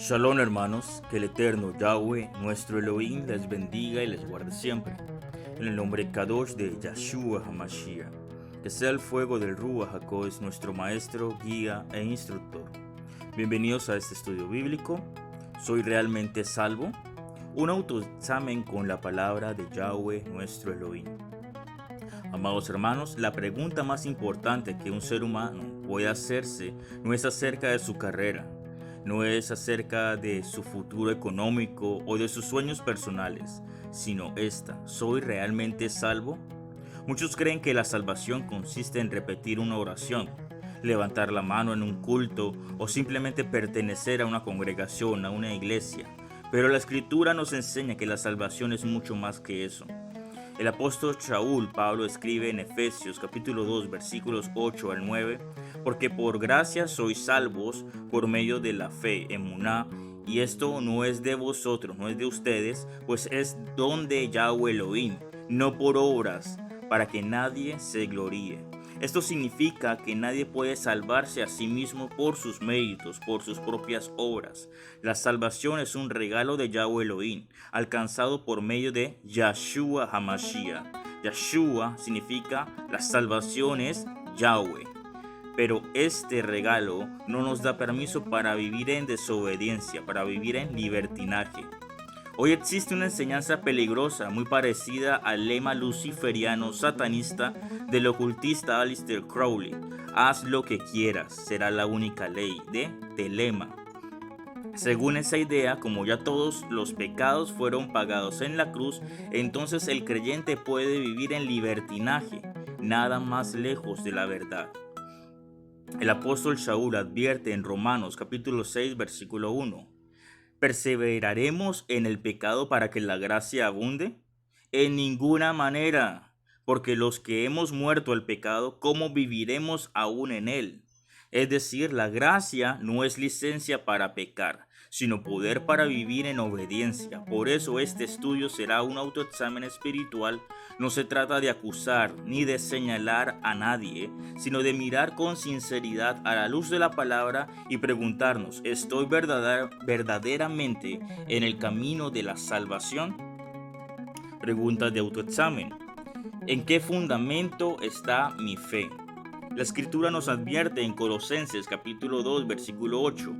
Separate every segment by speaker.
Speaker 1: Shalom hermanos, que el eterno Yahweh, nuestro Elohim, les bendiga y les guarde siempre. En el nombre Kadosh de Yahshua HaMashiach, que sea el fuego del Ruach HaKodesh nuestro maestro, guía e instructor. Bienvenidos a este estudio bíblico. ¿Soy realmente salvo? Un autoexamen con la palabra de Yahweh, nuestro Elohim. Amados hermanos, la pregunta más importante que un ser humano puede hacerse no es acerca de su carrera, no es acerca de su futuro económico o de sus sueños personales, sino esta: ¿soy realmente salvo? Muchos creen que la salvación consiste en repetir una oración, levantar la mano en un culto o simplemente pertenecer a una congregación, a una iglesia. Pero la Escritura nos enseña que la salvación es mucho más que eso. El apóstol Shaul Pablo escribe en Efesios capítulo 2 versículos 8 al 9: porque por gracia sois salvos por medio de la fe, emuná, y esto no es de vosotros, no es de ustedes, pues es don de Yahweh Elohim, no por obras, para que nadie se gloríe. Esto significa que nadie puede salvarse a sí mismo por sus méritos, por sus propias obras. La salvación es un regalo de Yahweh Elohim, alcanzado por medio de Yahshua HaMashiach. Yahshua significa la salvación es Yahweh. Pero este regalo no nos da permiso para vivir en desobediencia, para vivir en libertinaje. Hoy existe una enseñanza peligrosa muy parecida al lema luciferiano satanista del ocultista Aleister Crowley: haz lo que quieras, será la única ley, de Telema. Según esa idea, como ya todos los pecados fueron pagados en la cruz, entonces el creyente puede vivir en libertinaje, nada más lejos de la verdad. El apóstol Shaul advierte en Romanos capítulo 6 versículo 1: ¿perseveraremos en el pecado para que la gracia abunde? En ninguna manera, porque los que hemos muerto al pecado, ¿cómo viviremos aún en él? Es decir, la gracia no es licencia para pecar, sino poder para vivir en obediencia. Por eso este estudio será un autoexamen espiritual. No se trata de acusar ni de señalar a nadie, sino de mirar con sinceridad a la luz de la palabra y preguntarnos: ¿estoy verdaderamente en el camino de la salvación? Preguntas de autoexamen. ¿En qué fundamento está mi fe? La Escritura nos advierte en Colosenses capítulo 2 versículo 8: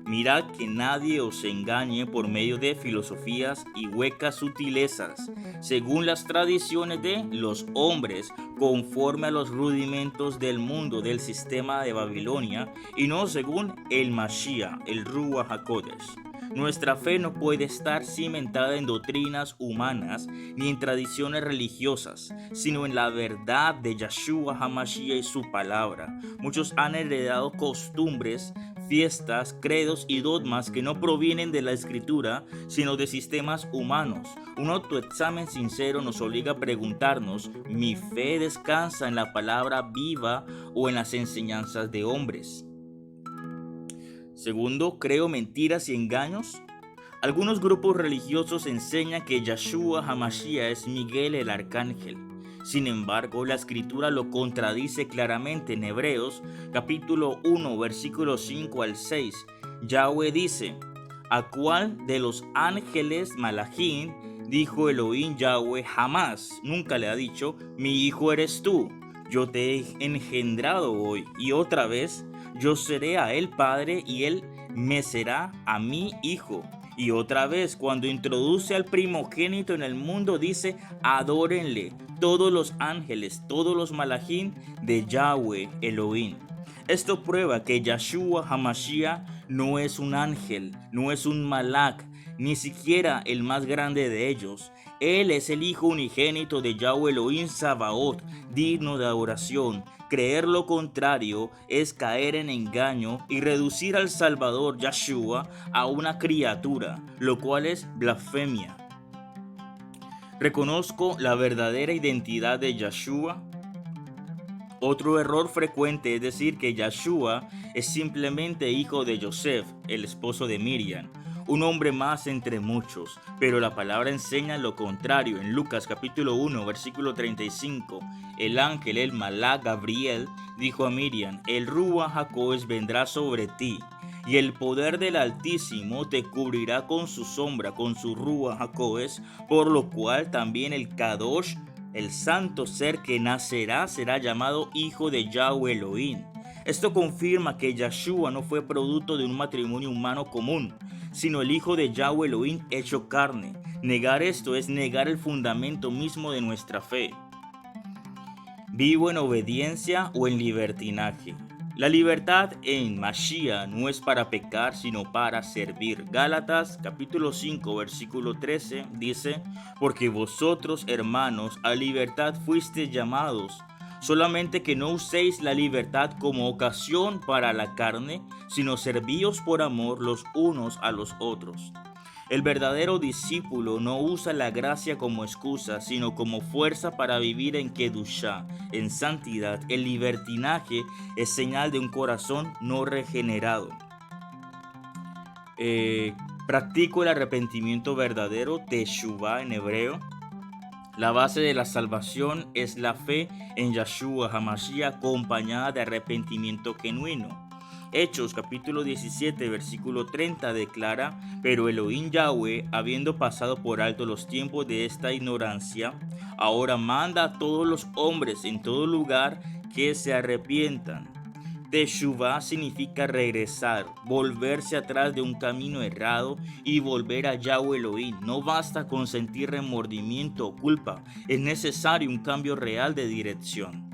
Speaker 1: mirad que nadie os engañe por medio de filosofías y huecas sutilezas, según las tradiciones de los hombres, conforme a los rudimentos del mundo del sistema de Babilonia, y no según el Mashiach, el Ruach HaKodesh. Nuestra fe no puede estar cimentada en doctrinas humanas ni en tradiciones religiosas, sino en la verdad de Yahshua HaMashiach y su palabra. Muchos han heredado costumbres, fiestas, credos y dogmas que no provienen de la Escritura, sino de sistemas humanos. Un autoexamen sincero nos obliga a preguntarnos: ¿mi fe descansa en la palabra viva o en las enseñanzas de hombres? Segundo, ¿creo mentiras y engaños? Algunos grupos religiosos enseñan que Yahshua HaMashiach es Miguel el Arcángel. Sin embargo, la Escritura lo contradice claramente en Hebreos capítulo 1 versículos 5 al 6. Yahweh dice: ¿a cuál de los ángeles Malachim dijo Elohim Yahweh? Jamás, nunca le ha dicho: mi hijo eres tú, yo te he engendrado hoy. Y otra vez: yo seré a él padre y él me será a mí hijo. Y otra vez, cuando introduce al primogénito en el mundo, dice: adórenle todos los ángeles, todos los malachim de Yahweh Elohim. Esto prueba que Yahshua HaMashiach no es un ángel, no es un malach, ni siquiera el más grande de ellos. Él es el Hijo unigénito de Yahweh Elohim Sabaoth, digno de adoración. Creer lo contrario es caer en engaño y reducir al Salvador Yahshua a una criatura, lo cual es blasfemia. ¿Reconozco la verdadera identidad de Yahshua? Otro error frecuente es decir que Yahshua es simplemente hijo de Yosef, el esposo de Miriam, un hombre más entre muchos, pero la palabra enseña lo contrario. En Lucas capítulo 1 versículo 35, el ángel, el malach Gabriel, dijo a Miriam: el Ruach HaKodesh vendrá sobre ti, y el poder del Altísimo te cubrirá con su sombra, con su Ruach HaKodesh, por lo cual también el Kadosh, el santo ser que nacerá, será llamado hijo de Yahweh Elohim. Esto confirma que Yeshua no fue producto de un matrimonio humano común, sino el hijo de Yahweh Elohim hecho carne. Negar esto es negar el fundamento mismo de nuestra fe. ¿Vivo en obediencia o en libertinaje? La libertad en Mashiach no es para pecar, sino para servir. Gálatas capítulo 5, versículo 13 dice: porque vosotros, hermanos, a libertad fuisteis llamados, solamente que no uséis la libertad como ocasión para la carne, sino servíos por amor los unos a los otros. El verdadero discípulo no usa la gracia como excusa, sino como fuerza para vivir en Kedushá, en santidad. El libertinaje es señal de un corazón no regenerado. Practico el arrepentimiento verdadero, teshuvá en hebreo. La base de la salvación es la fe en Yeshua HaMashiach acompañada de arrepentimiento genuino. Hechos capítulo 17 versículo 30 declara: pero Elohim Yahweh, habiendo pasado por alto los tiempos de esta ignorancia, ahora manda a todos los hombres en todo lugar que se arrepientan. Teshuvá significa regresar, volverse atrás de un camino errado y volver a Yahweh Elohim. No basta con sentir remordimiento o culpa, es necesario un cambio real de dirección.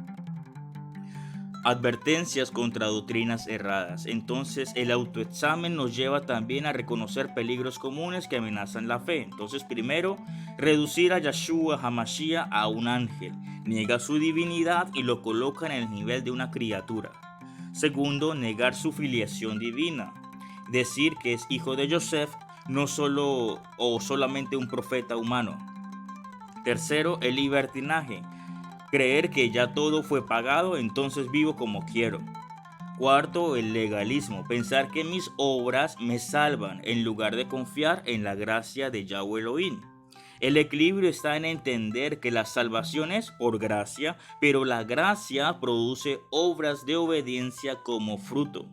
Speaker 1: Advertencias contra doctrinas erradas. Entonces el autoexamen nos lleva también a reconocer peligros comunes que amenazan la fe. Entonces primero, reducir a Yeshua HaMashiach a un ángel. Niega su divinidad y lo coloca en el nivel de una criatura. Segundo, negar su filiación divina. Decir que es hijo de Yosef, no solo o solamente un profeta humano. Tercero, el libertinaje. Creer que ya todo fue pagado, entonces vivo como quiero. Cuarto, el legalismo. Pensar que mis obras me salvan en lugar de confiar en la gracia de Yahweh Elohim. El equilibrio está en entender que la salvación es por gracia, pero la gracia produce obras de obediencia como fruto.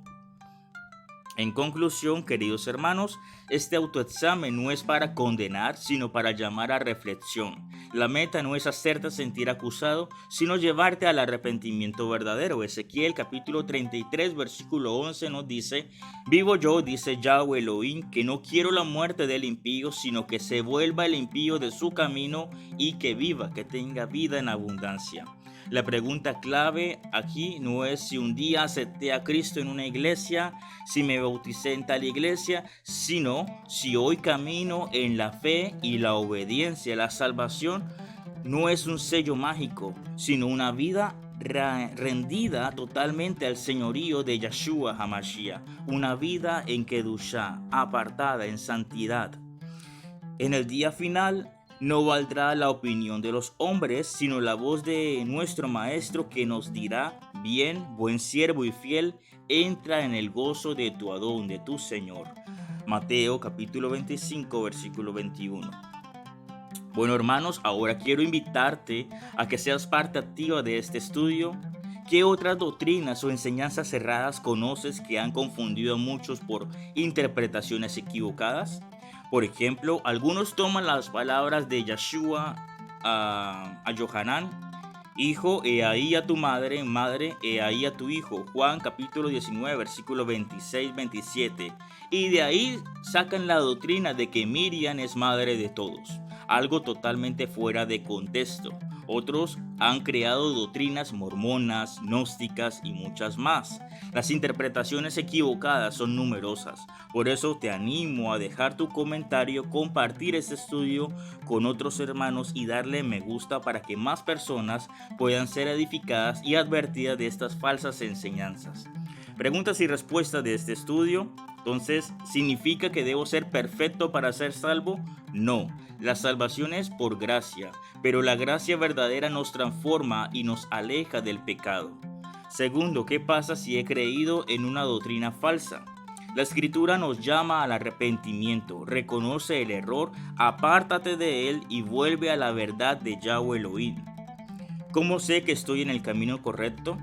Speaker 1: En conclusión, queridos hermanos, este autoexamen no es para condenar, sino para llamar a reflexión. La meta no es hacerte sentir acusado, sino llevarte al arrepentimiento verdadero. Ezequiel capítulo 33, versículo 11 nos dice: vivo yo, dice Yahweh Elohim, que no quiero la muerte del impío, sino que se vuelva el impío de su camino y que viva, que tenga vida en abundancia. La pregunta clave aquí no es si un día acepté a Cristo en una iglesia, si me bauticé en tal iglesia, sino si hoy camino en la fe y la obediencia. La salvación no es un sello mágico, sino una vida rendida totalmente al señorío de Yeshua HaMashiach, una vida en Kedushá, apartada en santidad. En el día final no valdrá la opinión de los hombres, sino la voz de nuestro Maestro, que nos dirá: bien, buen siervo y fiel, entra en el gozo de tu Adón, de tu Señor. Mateo capítulo 25, versículo 21. Bueno, hermanos, ahora quiero invitarte a que seas parte activa de este estudio. ¿Qué otras doctrinas o enseñanzas cerradas conoces que han confundido a muchos por interpretaciones equivocadas? Por ejemplo, algunos toman las palabras de Yeshua a Yohanan: hijo, he ahí a tu madre, madre, he ahí a tu hijo. Juan capítulo 19, versículo 26-27. Y de ahí sacan la doctrina de que Miriam es madre de todos, algo totalmente fuera de contexto. Otros han creado doctrinas mormonas, gnósticas y muchas más. Las interpretaciones equivocadas son numerosas. Por eso te animo a dejar tu comentario, compartir este estudio con otros hermanos y darle me gusta para que más personas puedan ser edificadas y advertidas de estas falsas enseñanzas. Preguntas y respuestas de este estudio. Entonces, ¿significa que debo ser perfecto para ser salvo? No, la salvación es por gracia, pero la gracia verdadera nos transforma y nos aleja del pecado. Segundo, ¿qué pasa si he creído en una doctrina falsa? La Escritura nos llama al arrepentimiento, reconoce el error, apártate de él y vuelve a la verdad de Yahweh Elohim. ¿Cómo sé que estoy en el camino correcto?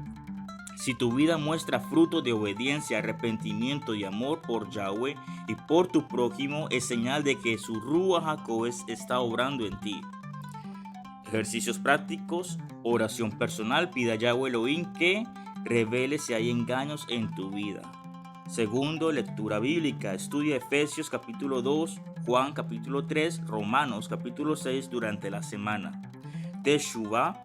Speaker 1: Si tu vida muestra fruto de obediencia, arrepentimiento y amor por Yahweh y por tu prójimo, es señal de que su Ruach HaKodesh está obrando en ti. Ejercicios prácticos, oración personal, pida a Yahweh Elohim que revele si hay engaños en tu vida. Segundo, lectura bíblica, estudia Efesios capítulo 2, Juan capítulo 3, Romanos capítulo 6 durante la semana. Teshuvah,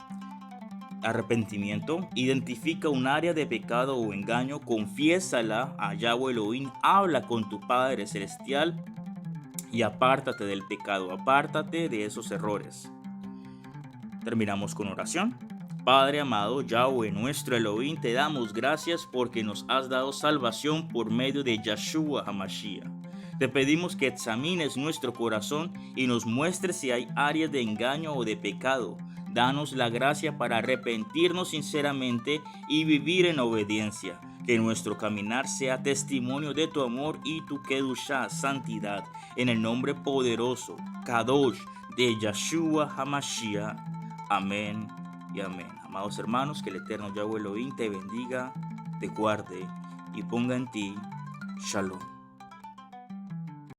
Speaker 1: arrepentimiento, identifica un área de pecado o engaño, confiésala a Yahweh Elohim, habla con tu Padre Celestial y apártate del pecado, apártate de esos errores. Terminamos con oración. Padre amado, Yahweh nuestro Elohim, te damos gracias porque nos has dado salvación por medio de Yeshua HaMashiach. Te pedimos que examines nuestro corazón y nos muestres si hay áreas de engaño o de pecado. Danos la gracia para arrepentirnos sinceramente y vivir en obediencia. Que nuestro caminar sea testimonio de tu amor y tu Kedushá, santidad. En el nombre poderoso, Kadosh, de Yeshua HaMashiach. Amén y amén. Amados hermanos, que el eterno Yahweh Elohim te bendiga, te guarde y ponga en ti Shalom.